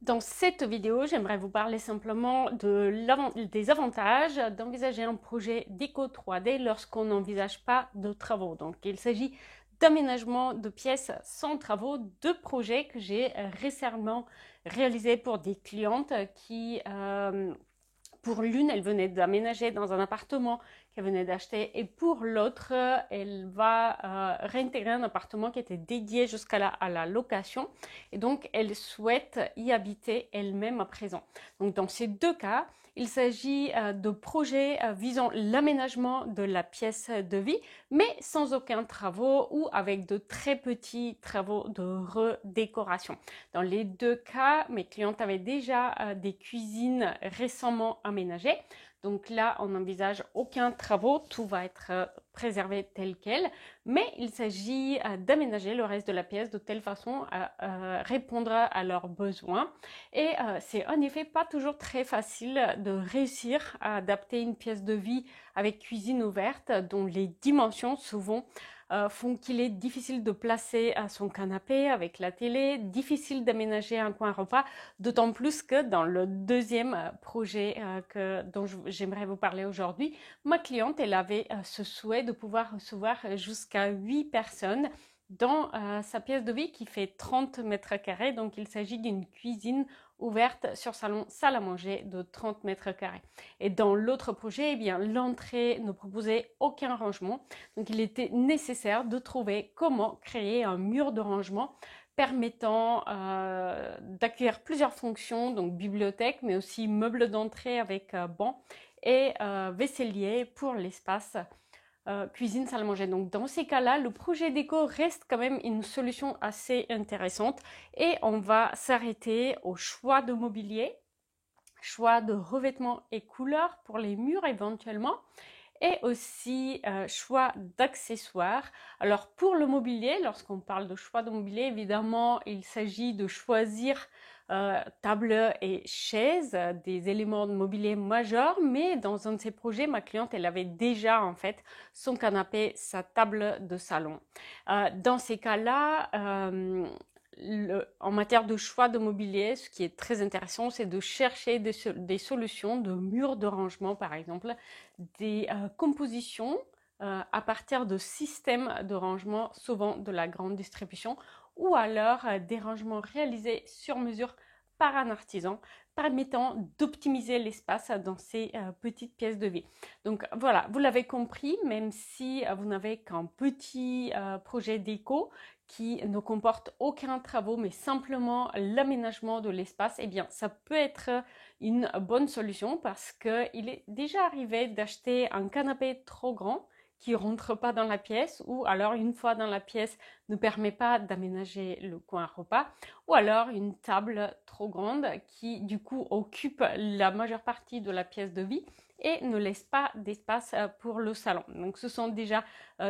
Dans cette vidéo, j'aimerais vous parler simplement des avantages d'envisager un projet déco 3D lorsqu'on n'envisage pas de travaux. Donc, il s'agit d'aménagement de pièces sans travaux, de projets que j'ai récemment réalisés pour des clientes qui pour l'une, elle venait d'aménager dans un appartement qu'elle venait d'acheter et pour l'autre, elle va réintégrer un appartement qui était dédié jusqu'à à la location et donc elle souhaite y habiter elle-même à présent. Donc dans ces deux cas, il s'agit de projets visant l'aménagement de la pièce de vie, mais sans aucun travaux ou avec de très petits travaux de redécoration. Dans les deux cas, mes clientes avaient déjà des cuisines récemment aménagées. Donc là, on n'envisage aucun travaux, tout va être préservé tel quel, mais il s'agit d'aménager le reste de la pièce de telle façon à répondre à leurs besoins. Et c'est en effet pas toujours très facile de réussir à adapter une pièce de vie avec cuisine ouverte dont les dimensions souvent font qu'il est difficile de placer son canapé avec la télé, difficile d'aménager un coin repas, d'autant plus que dans le deuxième projet dont j'aimerais vous parler aujourd'hui, ma cliente, elle avait ce souhait de pouvoir recevoir jusqu'à 8 personnes dans sa pièce de vie qui fait 30 mètres carrés. Donc, il s'agit d'une cuisine ouverte sur salon, salle à manger de 30 mètres carrés. Et dans l'autre projet, eh bien, l'entrée ne proposait aucun rangement. Donc, il était nécessaire de trouver comment créer un mur de rangement permettant d'accueillir plusieurs fonctions, donc bibliothèque, mais aussi meubles d'entrée avec banc et vaisselier pour l'espace cuisine, salle à manger. Donc dans ces cas-là, le projet déco reste quand même une solution assez intéressante et on va s'arrêter au choix de mobilier, choix de revêtements et couleurs pour les murs éventuellement et aussi choix d'accessoires. Alors pour le mobilier, lorsqu'on parle de choix de mobilier, évidemment, il s'agit de choisir table et chaise, des éléments de mobilier majeurs, mais dans un de ces projets, ma cliente, elle avait déjà en fait son canapé, sa table de salon. Dans ces cas-là, en matière de choix de mobilier, ce qui est très intéressant, c'est de chercher des solutions de murs de rangement, par exemple, des compositions à partir de systèmes de rangement, souvent de la grande distribution, ou alors des rangements réalisés sur mesure par un artisan, permettant d'optimiser l'espace dans ces petites pièces de vie. Donc voilà, vous l'avez compris, même si vous n'avez qu'un petit projet déco qui ne comporte aucun travaux, mais simplement l'aménagement de l'espace, eh bien, ça peut être une bonne solution parce qu'il est déjà arrivé d'acheter un canapé trop grand qui rentre pas dans la pièce ou alors une fois dans la pièce ne permet pas d'aménager le coin repas ou alors une table trop grande qui du coup occupe la majeure partie de la pièce de vie et ne laisse pas d'espace pour le salon. Donc ce sont déjà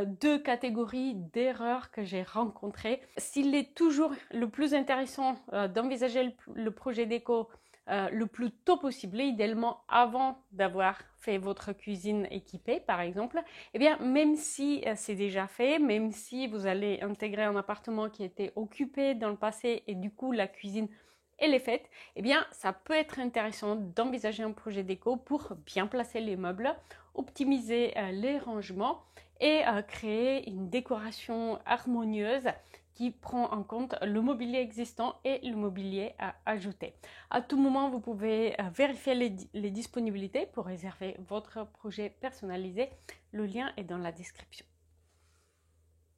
deux catégories d'erreurs que j'ai rencontrées. S'il est toujours le plus intéressant d'envisager le projet déco le plus tôt possible, idéalement avant d'avoir fait votre cuisine équipée par exemple, eh bien même si c'est déjà fait, même si vous allez intégrer un appartement qui était occupé dans le passé et du coup la cuisine elle est faite, eh bien ça peut être intéressant d'envisager un projet déco pour bien placer les meubles, optimiser les rangements et créer une décoration harmonieuse qui prend en compte le mobilier existant et le mobilier à ajouter. À tout moment, vous pouvez vérifier les disponibilités pour réserver votre projet personnalisé. Le lien est dans la description.